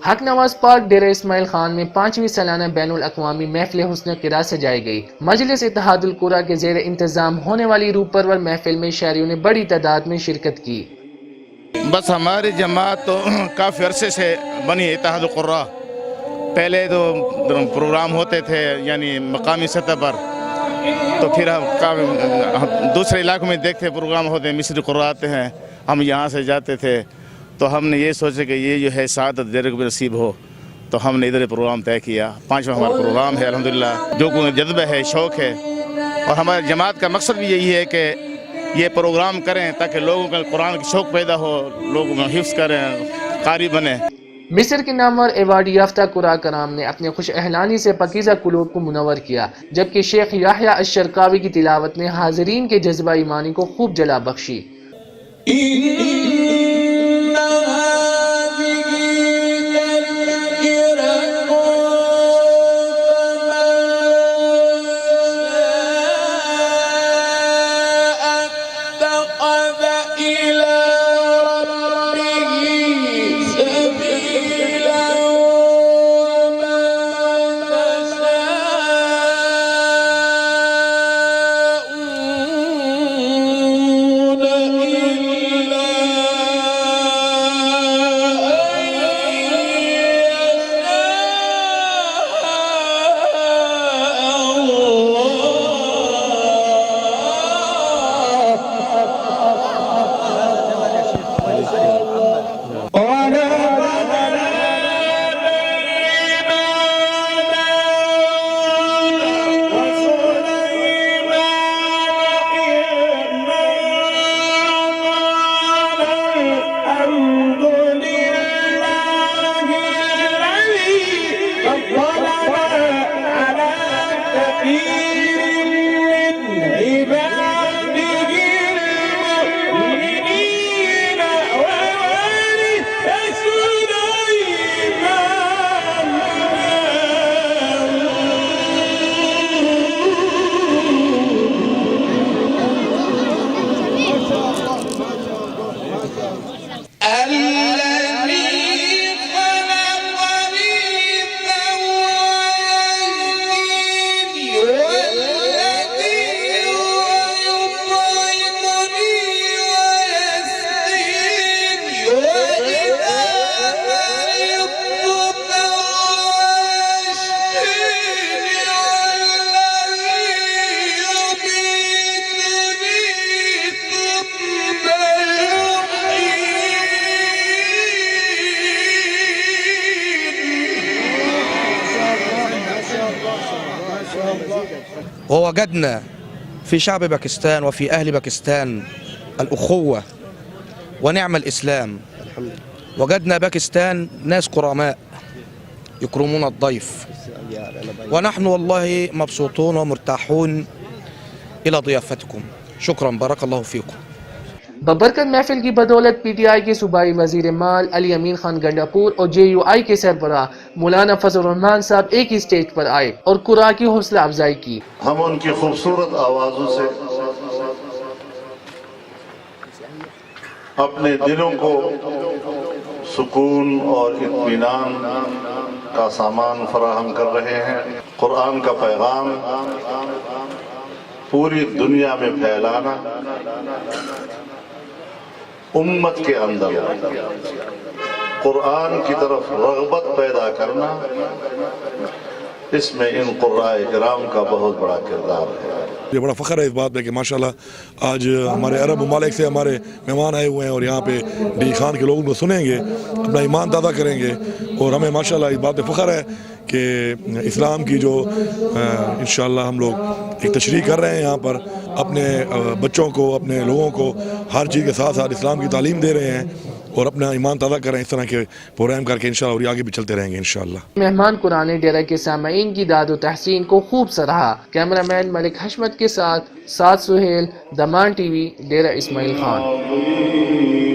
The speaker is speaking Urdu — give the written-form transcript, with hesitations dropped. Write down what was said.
حق نواز پارک ڈیرہ اسماعیل خان میں 5ویں سالانہ بین الاقوامی محفل حسن قرات سجائی گئی۔ مجلس اتحاد القرا کے زیر انتظام ہونے والی روح پرور محفل میں شہریوں نے بڑی تعداد میں شرکت کی۔ بس ہماری جماعت تو کافی عرصے سے بنی اتحاد القرا، پہلے تو پروگرام ہوتے تھے یعنی مقامی سطح پر، تو پھر ہم دوسرے علاقوں میں دیکھتے پروگرام ہوتے ہیں، مصری قرات ہیں، ہم یہاں سے جاتے تھے، تو ہم نے یہ سوچا کہ یہ جو ہے سعادت ڈیرے کو بھی نصیب ہو، تو ہم نے ادھر پروگرام طے کیا۔ 5واں ہمارا پروگرام ہے الحمدللہ، جو کوئی جذبہ ہے، شوق ہے، اور ہماری جماعت کا مقصد بھی یہی ہے کہ یہ پروگرام کریں تاکہ لوگوں کا قرآن کی شوق پیدا ہو، لوگ حفظ کریں، قاری بنیں۔ مصر کے نامور ایوارڈ یافتہ قراء کرام نے اپنے خوش احلانی سے پاکیزہ قلوب کو منور کیا، جبکہ شیخ یحییٰ الشرقاوی کی تلاوت نے حاضرین کے جذبہ ایمانی کو خوب جلا بخشی۔ ووجدنا في شعب باكستان وفي أهل باكستان الأخوة ونعم الإسلام. وجدنا باكستان ناس كرماء يكرمون الضيف، ونحن والله مبسوطون ومرتاحون إلى ضيافتكم. شكرا، بارك الله فيكم. ببرکت محفل کی بدولت پی ٹی آئی کے صوبائی وزیر مال امین خان گنڈہ پور اور جے یو آئی کے سربراہ مولانا الرحمن صاحب ایک ہی سٹیج پر آئے اور قراء کی حوصلہ افزائی کی۔ ہم ان کی خوبصورت آوازوں سے اپنے دلوں کو سکون اور اطمینان کا سامان فراہم کر رہے ہیں۔ قرآن کا پیغام پوری دنیا میں پھیلانا، امت کے اندر قرآن کی طرف رغبت پیدا کرنا، اس میں ان قراء کرام کا بہت بڑا کردار ہے۔ یہ بڑا فخر ہے اس بات پہ کہ ماشاءاللہ آج ہمارے عرب ممالک سے ہمارے مہمان آئے ہوئے ہیں اور یہاں پہ ڈی خان کے لوگوں کو سنیں گے، اپنا ایمان تازہ کریں گے، اور ہمیں ماشاءاللہ اس بات پہ فخر ہے کہ اسلام کی جو انشاءاللہ ہم لوگ ایک تشریح کر رہے ہیں یہاں پر، اپنے بچوں کو، اپنے لوگوں کو ہر چیز کے ساتھ ساتھ اسلام کی تعلیم دے رہے ہیں اور اپنا ایمان تازہ کر رہے ہیں۔ اس طرح کے پروگرام کر کے انشاءاللہ اور آگے بھی چلتے رہیں گے انشاءاللہ۔ مہمان قرآن ڈیرہ کے سامعین کی داد و تحسین کو خوب سراہا۔ کیمرہ مین ملک حشمت کے ساتھ سعد سہیل، دمان ٹی وی، ڈیرہ اسماعیل خان۔